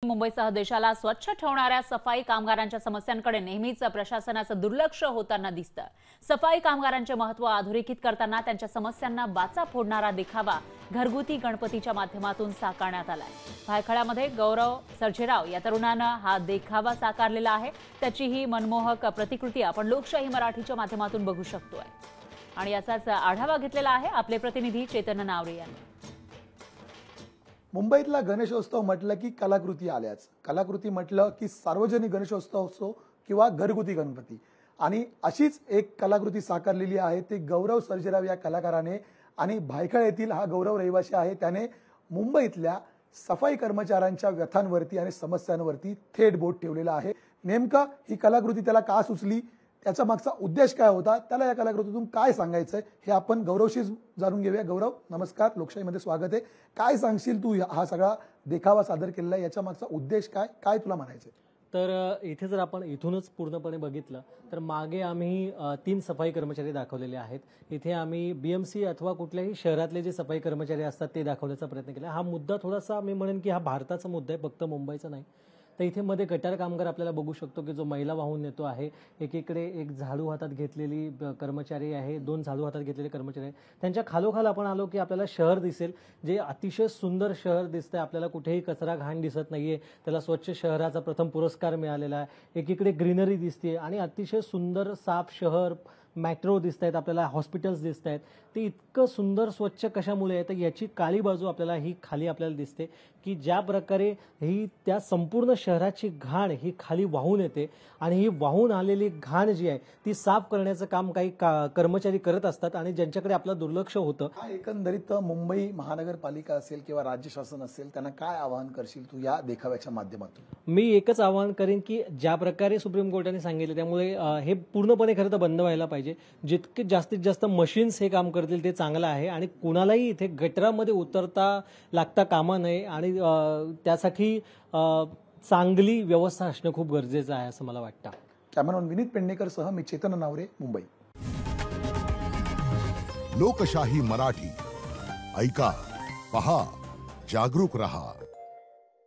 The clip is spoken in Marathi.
मुंबईसह देशाला स्वच्छ ठेवणाऱ्या सफाई कामगारांच्या समस्यांकडे नेहमीच प्रशासनाचं दुर्लक्ष होताना दिसतं। सफाई कामगारांचे महत्त्व अधोरेखित करताना त्यांच्या समस्यांना बाचा फोडणारा देखावा घरगुती गणपतीच्या माध्यमातून साकारण्यात आलाय। भायखळ्यामध्ये गौरव सर्जेराव या तरुणानं हा देखावा साकारलेला आहे। त्याची ही मनमोहक प्रतिकृती आपण लोकशाही मराठीच्या माध्यमातून बघू शकतोय आणि याचाच आढावा घेतलेला आहे आपले प्रतिनिधी चेतन नावरे यांनी। मुंबईतला गणेशोत्सव म्हटलं की कलाकृती आल्याच। कलाकृती म्हटलं की सार्वजनिक गणेशोत्सव असो किंवा घरगुती गणपती, आणि अशीच एक कलाकृती साकारलेली आहे ती गौरव सर्जेराव या कलाकाराने। आणि भायखळा येथील हा गौरव रहिवासी आहे। त्याने मुंबईतल्या सफाई कर्मचाऱ्यांच्या व्यथांवरती आणि समस्यांवरती थेट बोट ठेवलेला आहे। नेमका ही कलाकृती त्याला का सुचली, त्याचा मागचा उद्देश काय होता, त्याला या कलाकृतीतून काय सांगायचंय हे आपण गौरवशी जाणून घेऊया। गौरव नमस्कार, लोकशाहीमध्ये स्वागत आहे। काय सांगशील तू, हा सगळा देखावा सादर केलेला आहे, याचा मागचा उद्देश काय काय तुला म्हणायचंय? तर इथे जर आपण इथूनच पूर्णपणे बघितलं तर मागे आम्ही 3 सफाई कर्मचारी दाखवलेले आहेत। इथे आम्ही बीएमसी अथवा कुठल्याही शहरातले जे सफाई कर्मचारी असतात ते दाखवण्याचा प्रयत्न केला। हा मुद्दा थोडासा मी म्हणेन की हा भारताचा मुद्दा आहे, फक्त मुंबईचा नाही। तर इथे मध्ये गटार कामगार आपल्याला बघू शकतो की जो मैला वाहून नेतो आहे। एकीकडे एक झाडू हातात घेतलेली कर्मचारी आहे, 2 झाडू हातात घेतलेले कर्मचारी आहेत। त्यांच्या खालोखाल आपण आलो की आपल्याला शहर दिसेल, जे अतिशय सुंदर शहर दिसतंय। आपल्याला कुठेही कचरा घाण दिसत नाहीये, त्याला स्वच्छ शहराचा प्रथम पुरस्कार मिळालेला आहे। एकीकडे ग्रीनरी दिसते आणि अतिशय सुंदर साफ शहर, मेट्रो दिसतायत, आपल्याला हॉस्पिटल्स दिसतायत। ते इतकं सुंदर स्वच्छ कशामुळे आहे तर याची काळी बाजू आपल्याला ही खाली आपल्याला दिसते की ज्या प्रकारे ही त्या संपूर्ण शहराची घाण ही खाली वाहून येते आणि ही वाहून आलेली घाण जी आहे ती साफ करण्याचं काम काही कर्मचारी करत असतात आणि ज्यांच्याकडे आपलं दुर्लक्ष होतं। एकंदरीत मुंबई महानगरपालिका असेल किंवा राज्य शासन असेल, त्यांना काय आवाहन करशील तू या देखाव्याच्या माध्यमातून? मी एकच आवाहन करेन की ज्या प्रकारे सुप्रीम कोर्टाने सांगितले त्यामुळे हे पूर्णपणे खरं तर बंद व्हायला पाहिजे। जितके जास्तीत जास्त मशीन्स हे काम करतील ते चांगलं आहे आणि कुणालाही इथे गटरामध्ये उतरता लागता कामा नये आणि त्यासाठी चांगली व्यवस्था असणं खूप गरजेचं आहे असं मला वाटतं। कॅमेरामॅन विनीत पेडणेकर सह मी चेतन नावरे, मुंबई। लोकशाही मराठी ऐका, पहा, जागरूक रहा।